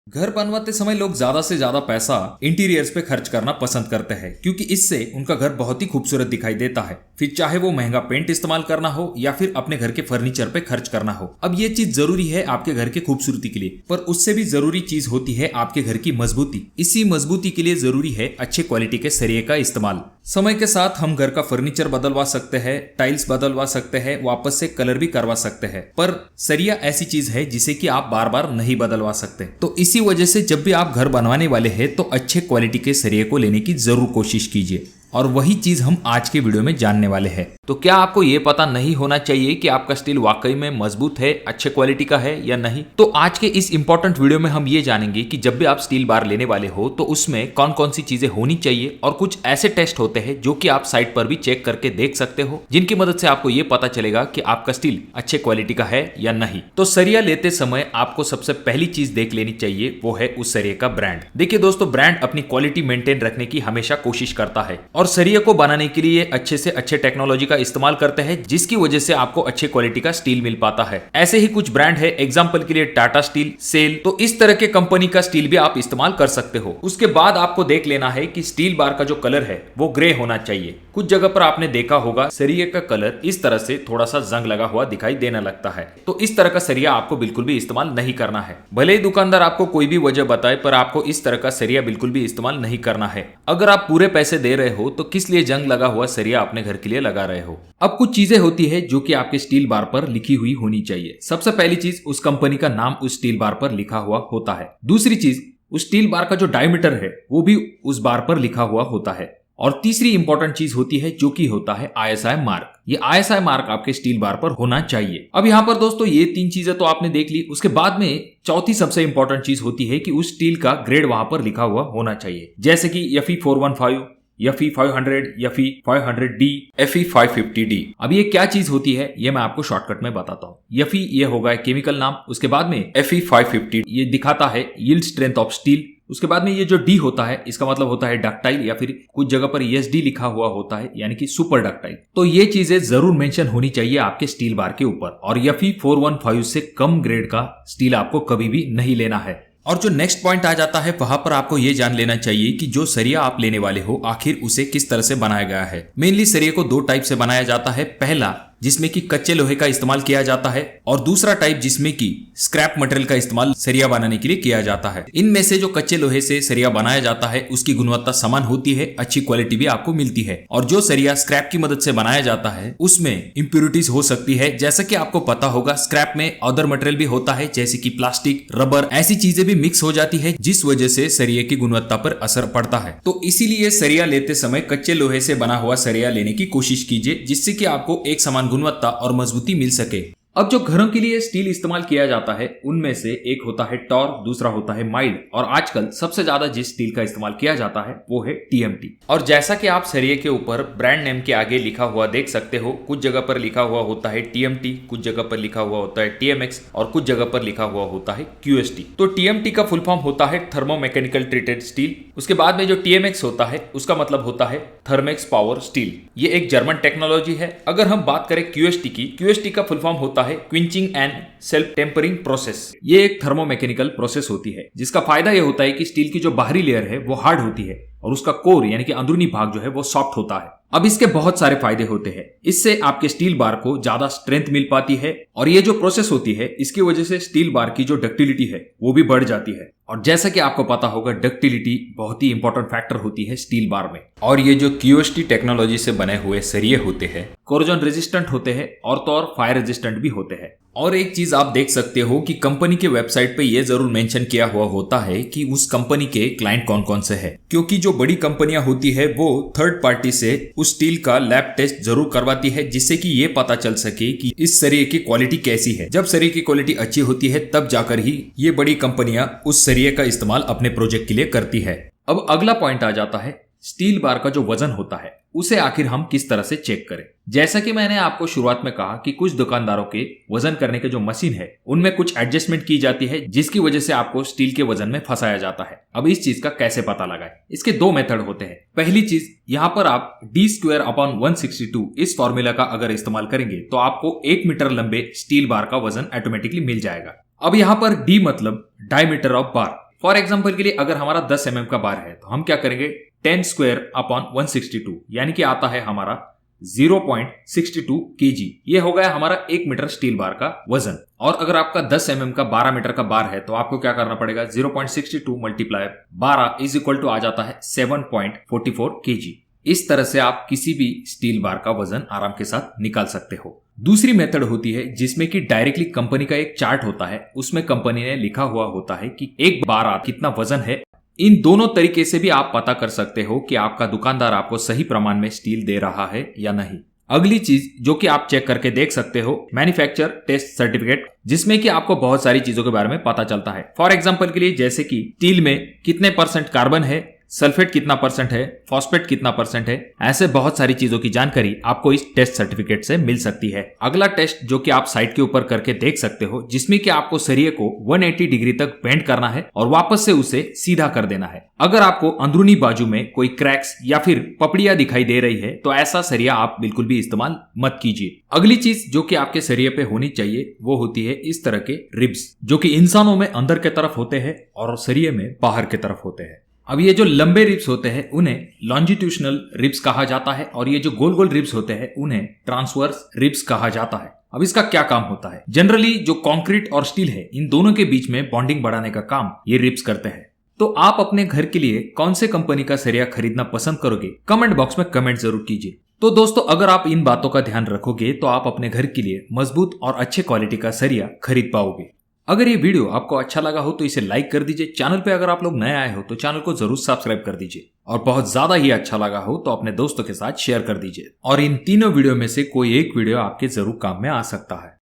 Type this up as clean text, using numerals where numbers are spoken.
घर बनवाते समय लोग ज्यादा से ज्यादा पैसा इंटीरियर्स पे खर्च करना पसंद करते हैं क्योंकि इससे उनका घर बहुत ही खूबसूरत दिखाई देता है। फिर चाहे वो महंगा पेंट इस्तेमाल करना हो या फिर अपने घर के फर्नीचर पे खर्च करना हो। अब ये चीज जरूरी है आपके घर की खूबसूरती के लिए, पर उससे भी जरूरी चीज होती है आपके घर की मजबूती। इसी मजबूती के लिए जरूरी है अच्छे क्वालिटी के सरिये का इस्तेमाल। समय के साथ हम घर का फर्नीचर बदलवा सकते हैं, टाइल्स बदलवा सकते हैं, वापस से कलर भी करवा सकते हैं, पर सरिया ऐसी चीज है जिसे कि आप बार बार नहीं बदलवा सकते। तो इसी वजह से जब भी आप घर बनवाने वाले हैं तो अच्छे क्वालिटी के सरिये को लेने की जरूर कोशिश कीजिए, और वही चीज हम आज के वीडियो में जानने वाले हैं। तो क्या आपको ये पता नहीं होना चाहिए कि आपका स्टील वाकई में मजबूत है, अच्छे क्वालिटी का है या नहीं? तो आज के इस इंपॉर्टेंट वीडियो में हम ये जानेंगे कि जब भी आप स्टील बार लेने वाले हो तो उसमें कौन कौन सी चीजें होनी चाहिए, और कुछ ऐसे टेस्ट होते हैं जो कि आप साइट पर भी चेक करके देख सकते हो, जिनकी मदद से आपको ये पता चलेगा कि आपका स्टील अच्छे क्वालिटी का है या नहीं। तो सरिया लेते समय आपको सबसे पहली चीज देख लेनी चाहिए, वो है उस सरिये का ब्रांड। देखिए दोस्तों, ब्रांड अपनी क्वालिटी मेंटेन रखने की हमेशा कोशिश करता है और सरिये को बनाने के लिए अच्छे से अच्छे टेक्नोलॉजी का इस्तेमाल करते हैं, जिसकी वजह से आपको अच्छे क्वालिटी का स्टील मिल पाता है। ऐसे ही कुछ ब्रांड है, एग्जांपल के लिए टाटा स्टील, सेल। तो इस तरह के कंपनी का स्टील भी आप इस्तेमाल कर सकते हो। उसके बाद आपको देख लेना है कि स्टील बार का जो कलर है वो ग्रे होना चाहिए। कुछ जगह पर आपने देखा होगा सरिये का कलर इस तरह से थोड़ा सा जंग लगा हुआ दिखाई देने लगता है, तो इस तरह का सरिया आपको बिल्कुल भी इस्तेमाल नहीं करना है। भले ही दुकानदार आपको कोई भी वजह बताए, पर आपको इस तरह का सरिया बिल्कुल भी इस्तेमाल नहीं करना है। अगर आप पूरे पैसे दे रहे हो तो किस लिए जंग लगा हुआ सरिया अपने घर के लिए लगा रहे हो? अब कुछ चीजें होती है जो कि आपके स्टील बार पर लिखी हुई होनी चाहिए। सबसे पहली चीज, उस कंपनी का नाम उस स्टील बार पर लिखा हुआ होता है। दूसरी चीज, उस स्टील बार का जो डायमीटर है वो भी उस बार पर लिखा हुआ होता है। और तीसरी इंपॉर्टेंट चीज होती है जो कि होता है ISI मार्क। ये ISI मार्क आपके स्टील बार पर होना चाहिए। अब यहाँ पर दोस्तों ये तीन चीजें तो आपने देख ली। उसके बाद में चौथी सबसे इंपॉर्टेंट चीज होती है कि उस स्टील का ग्रेड वहां पर लिखा हुआ होना चाहिए, जैसे कि FE 415, FE 500, FE 500D, FE 550D। अब ये क्या चीज होती है ये मैं आपको शॉर्टकट में बताता हूँ। FE ये होगा केमिकल नाम, उसके बाद में FE 550 ये दिखाता है यील्ड स्ट्रेंथ ऑफ स्टील। उसके बाद में ये जो D होता है इसका मतलब होता है डक्टाइल, या फिर कुछ जगह पर ESD लिखा हुआ होता है, यानी कि सुपर डक्टाइल। तो ये चीजें जरूर मेंशन होनी चाहिए आपके स्टील बार के ऊपर। और FE 415 से कम ग्रेड का स्टील आपको कभी भी नहीं लेना है। और जो नेक्स्ट पॉइंट आ जाता है वहां पर आपको ये जान लेना चाहिए कि जो सरिया आप लेने वाले हो आखिर उसे किस तरह से बनाया गया है। मेनली सरिये को दो टाइप से बनाया जाता है। पहला जिसमें कि कच्चे लोहे का इस्तेमाल किया जाता है, और दूसरा टाइप जिसमें कि स्क्रैप मटेरियल का इस्तेमाल सरिया बनाने के लिए किया जाता है। इनमें से जो कच्चे लोहे से सरिया बनाया जाता है उसकी गुणवत्ता समान होती है, अच्छी क्वालिटी भी आपको मिलती है। और जो सरिया स्क्रैप की मदद से बनाया जाता है उसमें इंप्योरिटीज हो सकती है। जैसा कि आपको पता होगा स्क्रैप में अदर मटेरियल भी होता है, जैसे कि प्लास्टिक, रबर, ऐसी चीजें भी मिक्स हो जाती है, जिस वजह से सरिये की गुणवत्ता पर असर पड़ता है। तो इसीलिए सरिया लेते समय कच्चे लोहे से बना हुआ सरिया लेने की कोशिश कीजिए, जिससे कि आपको एक समान गुणवत्ता और मजबूती मिल सके। अब जो घरों के लिए स्टील इस्तेमाल किया जाता है उनमें से एक होता है टॉर, दूसरा होता है माइल्ड, और आजकल सबसे ज्यादा जिस स्टील का इस्तेमाल किया जाता है वो है TMT। और जैसा कि आप सरिये के ऊपर ब्रांड नेम के आगे लिखा हुआ देख सकते हो, कुछ जगह पर लिखा हुआ होता है TMT, कुछ जगह पर लिखा हुआ होता है TMX, और कुछ जगह पर लिखा हुआ होता है QST। तो TMT का फुल फॉर्म होता है थर्मोमैकेनिकल ट्रीटेड स्टील। उसके बाद में जो TMX होता है उसका मतलब होता है थर्मेक्स पावर स्टील। ये एक जर्मन टेक्नोलॉजी है। अगर हम बात करें QST की, QST का फुल फॉर्म होता है quenching and self tempering process. ये एक थर्मोमैकेनिकल प्रोसेस होती है, जिसका फायदा ये होता है कि स्टील की जो बाहरी लेयर है वो हार्ड होती है और उसका कोर यानी कि अंदरूनी भाग जो है वो सॉफ्ट होता है। अब इसके बहुत सारे फायदे होते हैं। इससे आपके स्टील बार को ज्यादा स्ट्रेंथ मिल पाती है, और ये जो प्रोसेस होती है इसकी वजह से स्टील बार की जो डक्टिलिटी है वो भी बढ़ जाती है। और जैसा कि आपको पता होगा डक्टिलिटी बहुत ही इंपॉर्टेंट फैक्टर होती है स्टील बार में। और ये जो QST टेक्नोलॉजी से बने हुए सरिये होते हैं कोरोजन रेजिस्टेंट होते हैं, और तो और फायर रेजिस्टेंट भी होते हैं। और एक चीज आप देख सकते हो कि कंपनी के वेबसाइट पे ये जरूर मेंशन किया हुआ होता है कि उस कंपनी के क्लाइंट कौन कौन से हैं, क्योंकि जो बड़ी कंपनियां होती है वो थर्ड पार्टी से उस स्टील का लैब टेस्ट जरूर करवाती है, जिससे कि ये पता चल सके कि इस सरिये की क्वालिटी कैसी है। जब सरिये की क्वालिटी अच्छी होती है तब जाकर ही ये बड़ी कंपनियां उस सरिये का इस्तेमाल अपने प्रोजेक्ट के लिए करती है। अब अगला पॉइंट आ जाता है स्टील बार का जो वजन होता है उसे आखिर हम किस तरह से चेक करें। जैसा कि मैंने आपको शुरुआत में कहा कि कुछ दुकानदारों के वजन करने के जो मशीन है उनमें कुछ एडजस्टमेंट की जाती है, जिसकी वजह से आपको स्टील के वजन में फंसाया जाता है। अब इस चीज का कैसे पता लगाएं? इसके दो मेथड होते हैं। पहली चीज, यहाँ पर आप D²/162 इस फॉर्मूला का अगर इस्तेमाल करेंगे तो आपको 1 मीटर लंबे स्टील बार का वजन ऑटोमेटिकली मिल जाएगा। अब यहाँ पर D मतलब diameter of bar, for example के लिए अगर हमारा 10 mm का बार है तो हम क्या करेंगे 10 स्क्वायर अपॉन 162 यानी कि आता है हमारा 0.62 kg। ये हो गया हमारा 1 मीटर स्टील बार का वजन। और अगर आपका 10 mm का 12 मीटर का बार है तो आपको क्या करना पड़ेगा 0.62 मल्टीप्लाई 12 इज इक्वल टू आ जाता है 7.44 kg। इस तरह से आप किसी भी स्टील बार का वजन आराम के साथ निकाल सकते हो। दूसरी मेथड होती है जिसमें कि डायरेक्टली कंपनी का एक चार्ट होता है, उसमें कंपनी ने लिखा हुआ होता है कि एक बार कितना वजन है। इन दोनों तरीके से भी आप पता कर सकते हो कि आपका दुकानदार आपको सही प्रमाण में स्टील दे रहा है या नहीं। अगली चीज जो कि आप चेक करके देख सकते हो मैन्युफैक्चर टेस्ट सर्टिफिकेट, जिसमें कि आपको बहुत सारी चीजों के बारे में पता चलता है। फॉर एग्जांपल के लिए जैसे कि स्टील में कितने % कार्बन है, सल्फेट कितना % है, फॉस्फेट कितना % है, ऐसे बहुत सारी चीजों की जानकारी आपको इस टेस्ट सर्टिफिकेट से मिल सकती है। अगला टेस्ट जो कि आप साइट के ऊपर करके देख सकते हो, जिसमें कि आपको सरिये को 180 डिग्री तक बेंड करना है और वापस से उसे सीधा कर देना है। अगर आपको अंदरूनी बाजू में कोई क्रैक्स या फिर पपड़ियां दिखाई दे रही है तो ऐसा सरिया आप बिल्कुल भी इस्तेमाल मत कीजिए। अगली चीज जो कि आपके सरिये पे होनी चाहिए वो होती है इस तरह के रिब्स, जो कि इंसानों में अंदर के तरफ होते हैं और सरिये में बाहर के तरफ होते हैं। अब ये जो लंबे रिब्स होते हैं उन्हें लॉन्जिट्यूशनल रिब्स कहा जाता है और ये जो गोल गोल रिब्स होते हैं उन्हें ट्रांसवर्स रिब्स कहा जाता है। अब इसका क्या काम होता है? जनरली जो कंक्रीट और स्टील है इन दोनों के बीच में बॉन्डिंग बढ़ाने का काम ये रिब्स करते हैं। तो आप अपने घर के लिए कौन से कंपनी का सरिया खरीदना पसंद करोगे? कमेंट बॉक्स में कमेंट जरूर कीजिए। तो दोस्तों अगर आप इन बातों का ध्यान रखोगे तो आप अपने घर के लिए मजबूत और अच्छे क्वालिटी का सरिया खरीद पाओगे। अगर ये वीडियो आपको अच्छा लगा हो तो इसे लाइक कर दीजिए। चैनल पे अगर आप लोग नए आए हो तो चैनल को जरूर सब्सक्राइब कर दीजिए और बहुत ज्यादा ही अच्छा लगा हो तो अपने दोस्तों के साथ शेयर कर दीजिए। और इन तीनों वीडियो में से कोई एक वीडियो आपके जरूर काम में आ सकता है।